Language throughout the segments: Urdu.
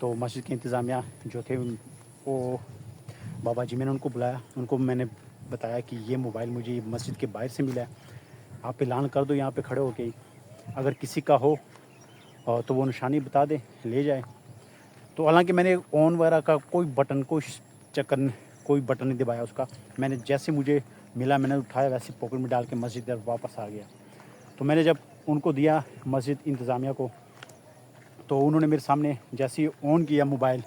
تو مسجد کے انتظامیہ جو تھے وہ بابا جی، میں نے ان کو بلایا، ان کو میں نے بتایا کہ یہ موبائل مجھے مسجد کے باہر سے ملا ہے، آپ اعلان کر دو یہاں پہ کھڑے ہو کے ہی، اگر کسی کا ہو تو وہ نشانی بتا دے لے جائے۔ تو حالانکہ میں نے آن وغیرہ کا کوئی بٹن، کوئی بٹن نہیں دبایا اس کا، میں نے جیسے مجھے ملا میں نے اٹھایا ویسے پاکٹ میں ڈال کے مسجد پر واپس آ گیا۔ تو میں نے جب ان کو دیا مسجد انتظامیہ کو، تو انہوں نے میرے سامنے جیسے ہی آن کیا موبائل،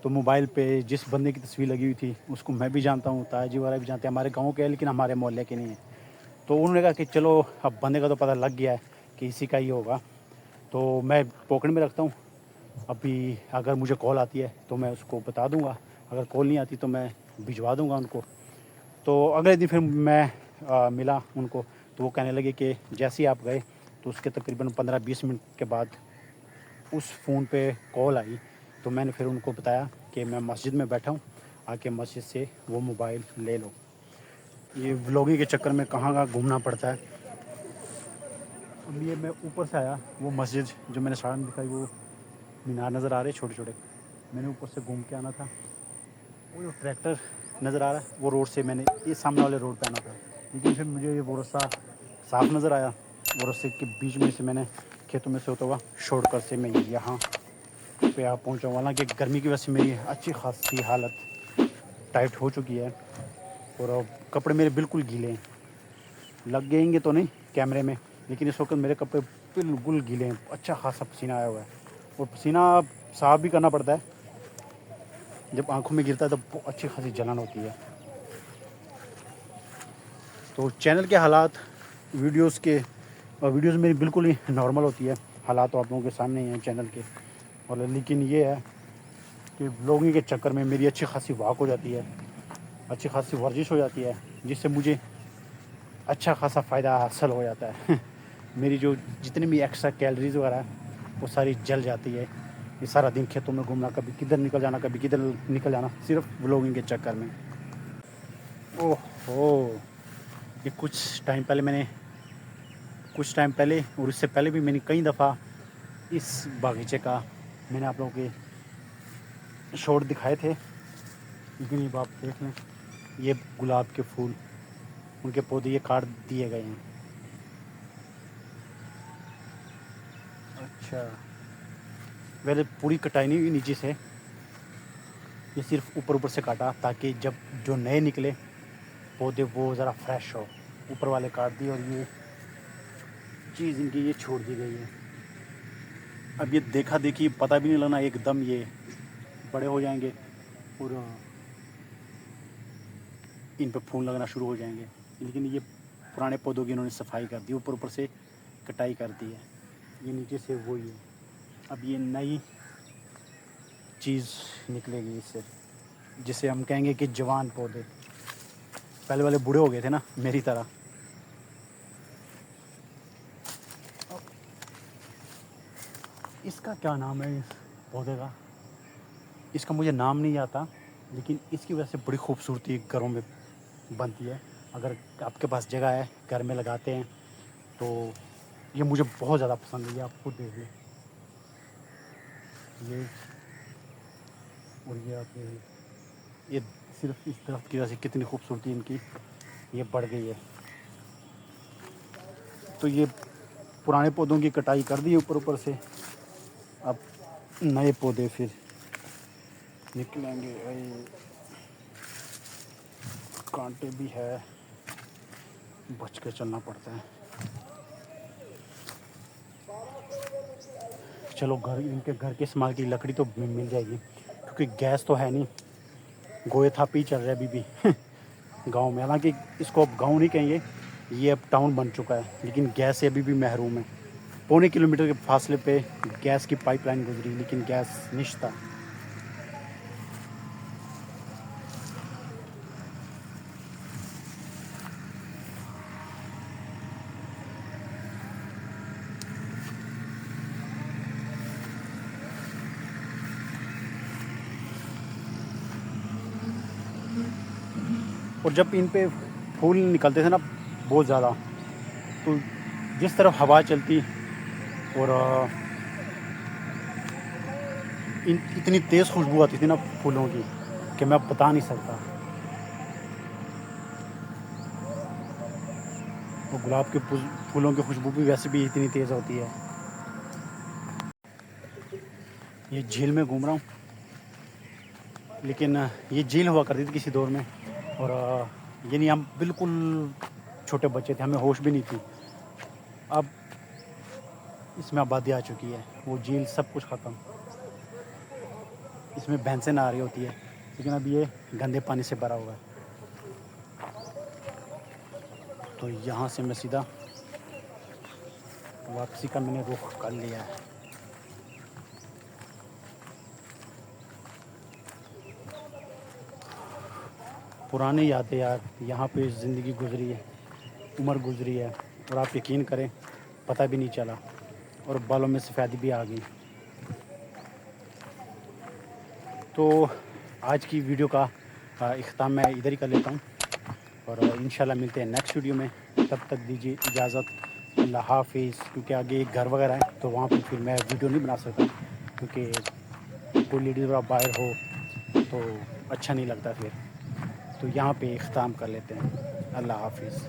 تو موبائل پہ جس بندے کی تصویر لگی ہوئی تھی اس کو میں بھی جانتا ہوں، تاجی وغیرہ بھی جانتے ہیں، ہمارے گاؤں کے ہیں لیکن ہمارے محلے کے نہیں ہیں۔ تو انہوں نے کہا کہ چلو اب بندے کا تو پتہ لگ گیا ہے کہ اسی کا ہی ہوگا، تو میں پاکٹ میں رکھتا ہوں، ابھی اگر مجھے کال آتی ہے تو میں اس کو بتا دوں گا، اگر کال نہیں آتی تو میں بھجوا دوں گا ان کو۔ تو اگلے دن پھر میں ملا ان کو، تو وہ کہنے لگے کہ جیسے ہی آپ گئے تو اس کے تقریباً 15-20 منٹ کے بعد اس فون پہ کال آئی، تو میں نے پھر ان کو بتایا کہ میں مسجد میں بیٹھا ہوں، آ کے مسجد سے وہ موبائل لے لو۔ یہ ولاگنگ کے چکر میں کہاں گھومنا پڑتا ہے۔ اب یہ میں اوپر سے آیا، وہ مسجد جو میں نے سامنے دکھائی وہ مینار نظر آ رہے چھوٹے چھوٹے، میں نے اوپر سے گھوم کے آنا تھا۔ وہ جو ٹریکٹر نظر آ رہا ہے وہ روڈ سے میں نے یہ سامنے والے روڈ پہ آنا تھا، لیکن پھر مجھے یہ وہ رستہ صاف نظر آیا، وہ رستے کے بیچ میں سے میں نے کھیتوں میں سے ہوتا ہوا شارٹ کٹ سے میں یہاں پہ آپ پہنچا ہوں۔ حالانکہ گرمی کی وجہ سے میری اچھی خاصی حالت ٹائٹ ہو چکی ہے، اور اب کپڑے میرے بالکل گیلے ہیں، لگ گئیں گے تو نہیں کیمرے میں، لیکن اس وقت میرے کپڑے بالکل گیلے ہیں، اچھا خاصا پسینہ آیا ہوا ہے، اور پسینہ صاف بھی کرنا پڑتا ہے، جب آنکھوں میں گرتا ہے تو اچھی خاصی جلن ہوتی ہے۔ تو چینل کے حالات ویڈیوز میری بالکل ہی نارمل ہوتی ہے، حالات تو آپ لوگوں کے سامنے ہی ہیں چینل کے، اور لیکن یہ ہے کہ ولاگنگ کے چکر میں میری اچھی خاصی واک ہو جاتی ہے، اچھی خاصی ورزش ہو جاتی ہے، جس سے مجھے اچھا خاصا فائدہ حاصل ہو جاتا ہے۔ میری جو جتنی بھی ایکسٹرا کیلریز وغیرہ ہے وہ ساری جل جاتی ہے، یہ سارا دن کھیتوں میں گھومنا، کبھی کدھر نکل جانا کبھی کدھر نکل جانا، صرف ولاگنگ کے چکر میں۔ اوہ ہو، یہ کچھ ٹائم پہلے اور اس سے پہلے بھی میں نے کئی دفعہ اس باغیچے کا میں نے آپ لوگوں کے شارٹ دکھائے تھے، لیکن یہ آپ دیکھ لیں، یہ گلاب کے پھول، ان کے پودے یہ کاٹ دیے گئے ہیں۔ اچھا، ویسے پوری کٹائی نہیں ہوئی نیچے سے، یہ صرف اوپر سے کاٹا تاکہ جب جو نئے نکلے پودے وہ ذرا فریش ہو، اوپر والے کاٹ دیے، اور یہ چیز ان کی یہ چھوڑ دی گئی ہے۔ اب یہ دیکھا دیکھی پتہ بھی نہیں لگنا، ایک دم یہ بڑے ہو جائیں گے اور ان پہ پھول لگنا شروع ہو جائیں گے، لیکن یہ پرانے پودوں کی انہوں نے صفائی کر دی، اوپر سے کٹائی کر دی ہے، یہ نیچے سے وہی ہے، اب یہ نئی چیز نکلے گی اس سے، جسے ہم کہیں گے کہ جوان پودے، پہلے والے بوڑھے ہو گئے تھے نا میری طرح۔ اس کا کیا نام ہے اس پودے کا؟ اس کا مجھے نام نہیں آتا، لیکن اس کی وجہ سے بڑی خوبصورتی گھروں میں بنتی ہے، اگر آپ کے پاس جگہ ہے گھر میں لگاتے ہیں تو یہ مجھے بہت زیادہ پسند ہے، یہ آپ خود دیکھ لیں، یہ اور یہ آپ یہ صرف اس درخت کی وجہ سے کتنی خوبصورتی ان کی یہ بڑھ گئی ہے۔ تو یہ پرانے پودوں کی کٹائی کر دی اوپر سے، اب نئے پودے پھر نکلیں گے۔ کانٹے بھی ہے، بچ کے چلنا پڑتا ہے۔ چلو ان کے گھر کے استعمال کی لکڑی تو مل جائے گی، کیونکہ گیس تو ہے نہیں، گوئے تھاپی چل رہا ہے ابھی بھی گاؤں میں، حالانکہ اس کو اب گاؤں نہیں کہیں گے، یہ اب ٹاؤن بن چکا ہے، لیکن گیس سے ابھی بھی محروم ہے۔ پونے کلومیٹر کے فاصلے پہ گیس کی پائپ لائن گزری، لیکن گیس نشتا۔ اور جب ان پہ پھول نکلتے تھے نا بہت زیادہ، تو جس طرف ہوا چلتی اور اتنی تیز خوشبو آتی تھی نا پھولوں کی کہ میں بتا نہیں سکتا. وہ گلاب کے پھولوں کی خوشبو بھی ویسے بھی اتنی تیز ہوتی ہے. یہ جھیل میں گھوم رہا ہوں، لیکن یہ جھیل ہوا کرتی تھی کسی دور میں، اور یعنی ہم بالکل چھوٹے بچے تھے، ہمیں ہوش بھی نہیں تھی. اب اس میں آبادی آ چکی ہے، وہ جھیل سب کچھ ختم. اس میں بھینسیں نہ آ رہی ہوتی ہے، لیکن اب یہ گندے پانی سے بھرا ہوا ہے. تو یہاں سے میں سیدھا واپسی کا میں نے رخ کر لیا ہے. پرانی یادیں یار، یہاں پہ زندگی گزری ہے، عمر گزری ہے، اور آپ یقین کریں پتہ بھی نہیں چلا، اور بالوں میں سفیدی بھی آ گئی. تو آج کی ویڈیو کا اختتام میں ادھر ہی کر لیتا ہوں، اور انشاءاللہ ملتے ہیں نیکسٹ ویڈیو میں. تب تک دیجیے اجازت، اللہ حافظ. کیونکہ آگے ایک گھر وغیرہ ہے تو وہاں پہ پھر میں ویڈیو نہیں بنا سکتا، کیونکہ کوئی لیڈیز وغیرہ باہر ہو تو اچھا نہیں لگتا پھر. تو یہاں پہ اختتام کر لیتے ہیں. اللہ حافظ.